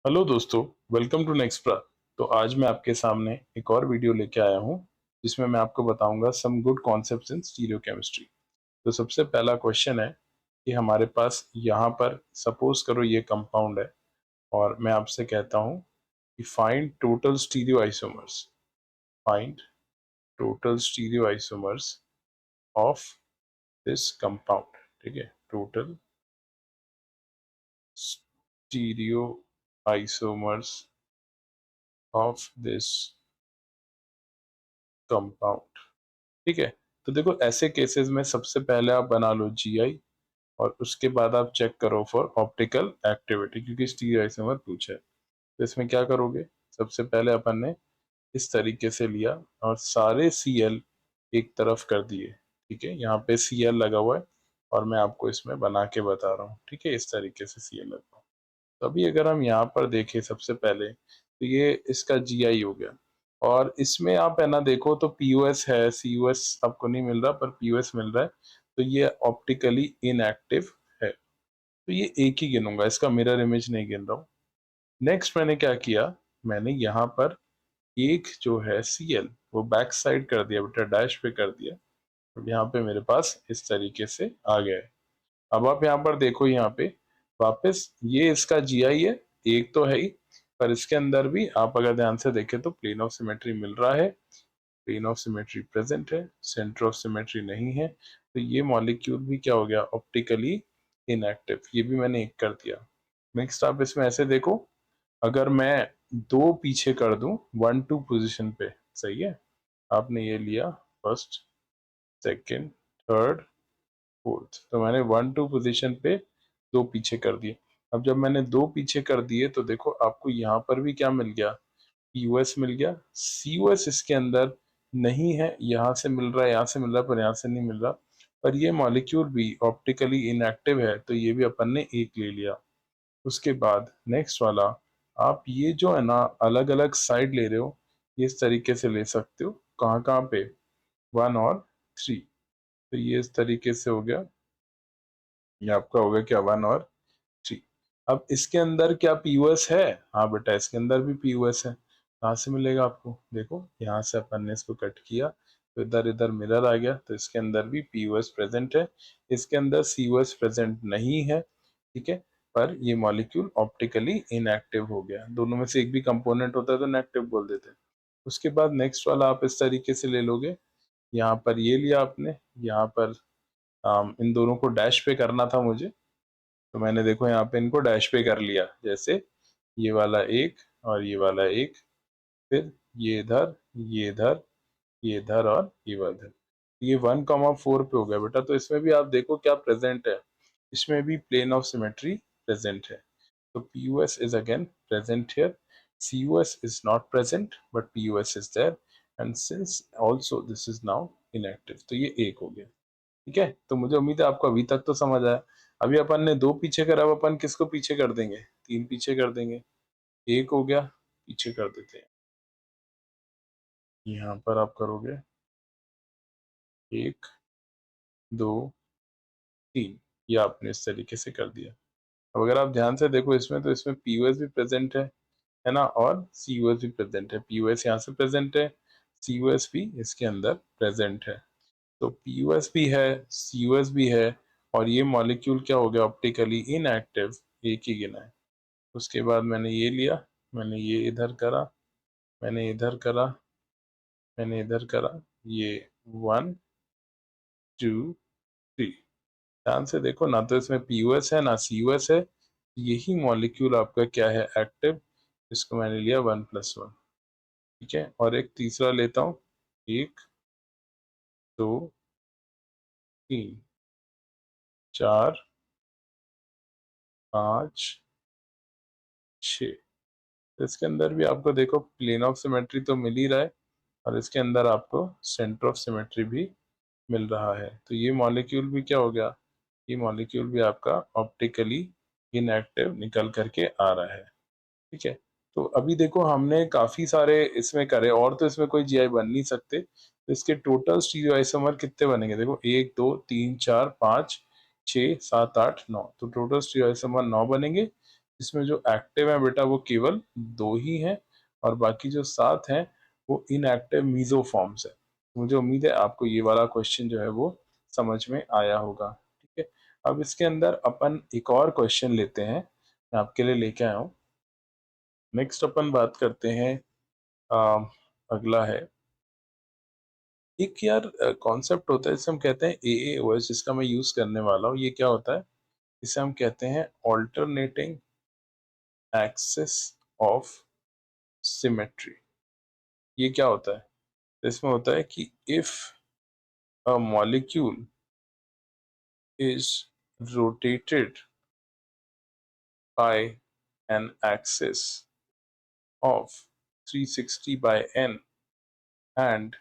Hello दोस्तों, welcome to Nextra. तो आज मैं आपके सामने एक और वीडियो लेके आया हूँ जिसमें मैं आपको बताऊंगा some good concepts in stereochemistry. तो सबसे पहला क्वेश्चन है कि हमारे पास यहाँ पर सपोज करो ये कंपाउंड है और मैं आपसे कहता हूँ कि find total stereo isomers. Find total stereo isomers of this compound. ठीक है, total stereo isomers of this compound. ठीक है, तो देखो ऐसे केसेस में सबसे पहले आप बना लो जीआई और उसके बाद आप चेक करो फॉर ऑप्टिकल एक्टिविटी, क्योंकि स्टीरियोआइसोमर पूछा है। तो इसमें क्या करोगे, सबसे पहले अपन ने इस तरीके से लिया और सारे सीएल एक तरफ कर दिए। ठीक है, यहाँ पे सीएल लगा हुआ है और मैं आपको इसमें बना के बता रहा हूँ। ठीक है, इस तरीके से सीएल लगा हुआ। तो अभी अगर हम यहाँ पर देखें सबसे पहले तो ये इसका जीआई हो गया और इसमें आप है ना देखो तो पीयूएस है, सीयूएस आपको नहीं मिल रहा पर पीयूएस मिल रहा है। तो ये ऑप्टिकली इनएक्टिव है, तो ये एक ही गिनूंगा, इसका मिरर इमेज नहीं गिन रहा हूँ। नेक्स्ट मैंने क्या किया, मैंने यहाँ पर एक जो है सीएल वो बैक साइड कर दिया बेटा, डैश पे कर दिया। अब यहाँ पे मेरे पास इस तरीके से आ गया है। अब आप यहाँ पर देखो, यहाँ पे वापस ये इसका जीआई है, एक तो है ही, पर इसके अंदर भी आप अगर ध्यान से देखें तो प्लेन ऑफ सिमेट्री मिल रहा है, प्लेन ऑफ सिमेट्री प्रेजेंट है, सेंटर ऑफ सिमेट्री नहीं है। तो ये मॉलिक्यूल भी क्या हो गया, ऑप्टिकली इनएक्टिव। ये भी मैंने एक कर दिया। नेक्स्ट आप इसमें ऐसे देखो, अगर मैं दो पीछे कर दूं 1-2 पोजीशन पे, सही है, आपने ये लिया फर्स्ट, सेकंड, थर्ड, फोर्थ, तो मैंने 1-2 पोजीशन पे दो पीछे कर दिए। अब जब मैंने दो पीछे कर दिए तो देखो आपको यहाँ पर भी क्या मिल गया, पीयूएस मिल गया। सीयूएस इसके अंदर नहीं है, यहाँ से मिल रहा है, यहाँ से मिल रहा है, पर यहाँ से नहीं मिल रहा। पर ये मॉलिक्यूल भी ऑप्टिकली इनएक्टिव है, तो ये भी अपन ने एक ले लिया। उसके बाद नेक्स्ट वाला, आप ये जो है ना अलग अलग साइड ले रहे हो, ये इस तरीके से ले सकते हो। कहाँ कहाँ पे, 1 और 3। तो ये इस तरीके से हो गया, ये आपका हो गया क्या, 1 और 3। अब इसके अंदर क्या पीयूएस है, हाँ बेटा इसके अंदर भी पीयूएस है। कहाँ से मिलेगा आपको, देखो यहाँ से अपन ने इसको कट किया तो इधर इधर मिरर आ गया, तो इसके अंदर भी पीयूएस प्रेजेंट है। इसके अंदर सीयूएस प्रेजेंट नहीं है। ठीक है, पर ये मॉलिक्यूल ऑप्टिकली इनएक्टिव हो गया। दोनों में से एक भी कंपोनेंट होता है तो इनएक्टिव बोल देते हैं। उसके बाद नेक्स्ट वाला आप इस तरीके से ले लोगे, यहाँ पर ये लिया आपने, यहाँ पर इन दोनों को डैश पे करना था मुझे, तो मैंने देखो यहाँ पे इनको डैश पे कर लिया। जैसे ये वाला एक और ये वाला एक, फिर ये इधर, ये इधर, ये इधर और ये इधर। ये 1,4 पे हो गया बेटा। तो इसमें भी आप देखो क्या प्रेजेंट है, इसमें भी प्लेन ऑफ सिमेट्री प्रेजेंट है। तो PUS is again present here. CUS is not present, but PUS is there. And since also this is now inactive, तो ये एक हो गया। ठीक है, तो मुझे उम्मीद है आपको अभी तक तो समझ आया। अभी अपन ने दो पीछे करा, अब अपन किसको पीछे कर देंगे, तीन पीछे कर देंगे। एक हो गया, पीछे कर देते हैं। यहाँ पर आप करोगे 1, 2, 3, ये आपने इस तरीके से कर दिया। अब अगर आप ध्यान से देखो इसमें, तो इसमें पीयूएस भी प्रेजेंट है ना, और सीयूएस भी प्रेजेंट है। पीयूएस यहाँ से प्रेजेंट है, सीयूएस भी इसके अंदर प्रेजेंट है। तो पीयूएस भी है, सीयूएस भी है, और ये मॉलिक्यूल क्या हो गया, ऑप्टिकली इनएक्टिव, एक ही गिना है। उसके बाद मैंने ये लिया, मैंने ये इधर करा, मैंने इधर करा, मैंने इधर करा, ये 1, 2, 3। ध्यान से देखो ना, तो इसमें पीयूएस है ना सीयूएस है। यही मॉलिक्यूल आपका क्या है, एक्टिव। इसको मैंने लिया 1+1। ठीक है, और एक तीसरा लेता हूँ, 1, 2, 3, 4, 5, 6। इसके अंदर भी आपको देखो प्लेन ऑफ सिमेट्री तो मिल ही रहा है, और इसके अंदर आपको सेंटर ऑफ सिमेट्री भी मिल रहा है। तो ये मॉलिक्यूल भी क्या हो गया, ये मॉलिक्यूल भी आपका ऑप्टिकली इनएक्टिव निकल करके आ रहा है। ठीक है, तो अभी देखो हमने काफी सारे इसमें करे, और तो इसमें कोई जीआई बन नहीं सकते। तो इसके टोटल स्टीरियो आइसोमर कितने बनेंगे, देखो 1, 2, 3, 4, 5, 6, 7, 8, 9। तो टोटल स्टीरियो आइसोमर 9 बनेंगे। इसमें जो एक्टिव है बेटा वो केवल 2 ही हैं और बाकी जो 7 हैं वो इनएक्टिव मीसोफॉर्म्स है। मुझे उम्मीद है आपको ये वाला क्वेश्चन जो है वो समझ में आया होगा। ठीक है, अब इसके अंदर अपन एक और क्वेश्चन लेते हैं, मैं आपके लिए लेके आया हूँ। नेक्स्ट अपन बात करते हैं, अगला है एक यार कॉन्सेप्ट होता है जिसे हम कहते हैं AAOS, जिसका मैं यूज करने वाला हूँ। ये क्या होता है? इसे हम कहते हैं ऑल्टरनेटिंग एक्सिस ऑफ सिमेट्री। ये क्या होता है? इसमें होता है कि if a molecule is rotated bye an axis of 360 by n and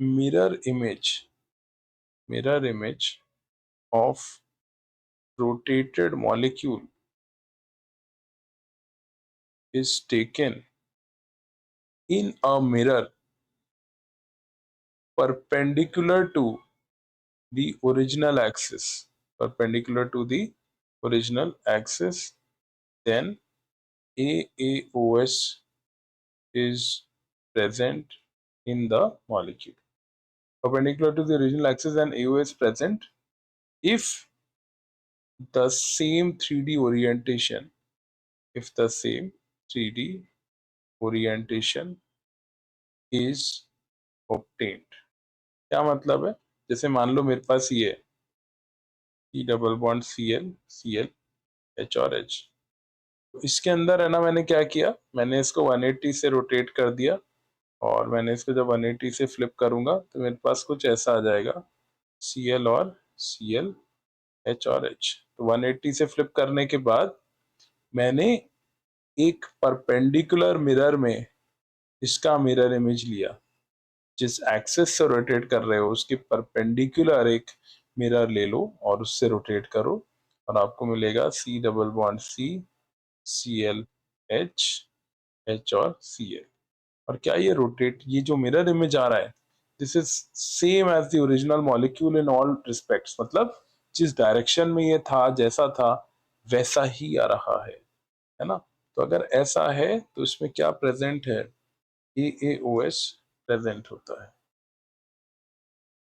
mirror image of rotated molecule is taken in a mirror perpendicular to the original axis, then AAOS is present in the molecule. Perpendicular to the original axis and AOS present if the same 3D orientation is obtained. क्या मतलब है? जैसे मान लो मेरे पास ये C double bond Cl H और H, तो इसके अंदर है ना, मैंने क्या किया, मैंने इसको 180 से रोटेट कर दिया और मैंने इसको जब 180 से फ्लिप करूंगा तो मेरे पास कुछ ऐसा आ जाएगा, Cl और Cl H और H। तो 180 से फ्लिप करने के बाद मैंने एक परपेंडिकुलर मिरर में इसका मिरर इमेज लिया। जिस एक्सिस से रोटेट कर रहे हो उसके परपेंडिकुलर एक मिरर ले लो और उससे रोटेट करो और आपको मिलेगा C double bond C Cl H H और Cl। और क्या ये रोटेट, ये जो मिरर इमेज आ रहा है, this is same as the original molecule in all respects, मतलब जिस डायरेक्शन में ये था, जैसा था वैसा ही आ रहा है ना। तो अगर ऐसा है तो इसमें क्या प्रेजेंट है? AAOS प्रेजेंट होता है।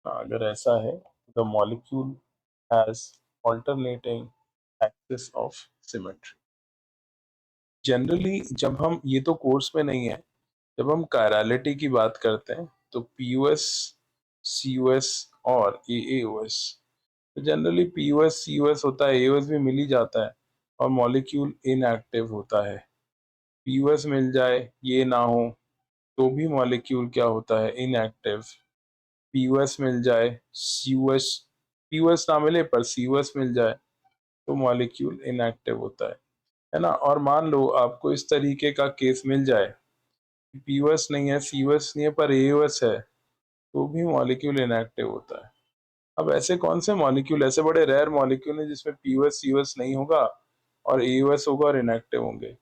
अगर ऐसा है, the molecule has alternating axis of symmetry. Generally जब हम, ये तो कोर्स में नहीं है, जब हम कायरलिटी की बात करते हैं तो POS, COS और AAOS, तो जनरली POS COS होता है, AOS भी मिल ही जाता है और मॉलिक्यूल इनएक्टिव होता है। POS मिल जाए ये ना हो तो भी मॉलिक्यूल क्या होता है? इनएक्टिव। POS मिल जाए, POS ना मिले पर COS मिल जाए तो मॉलिक्यूल इनएक्टिव होता है ना। और मान लो आपको इस तरीके का केस मिल जाए, POS नहीं है, COS नहीं है पर AOS है, तो भी मॉलिक्यूल इनएक्टिव होता है। अब ऐसे कौन से मॉलिक्यूल, ऐसे बड़े रेयर मॉलिक्यूल हैं जिसमें POS COS नहीं होगा और AOS होगा और इनएक्टिव होंगे?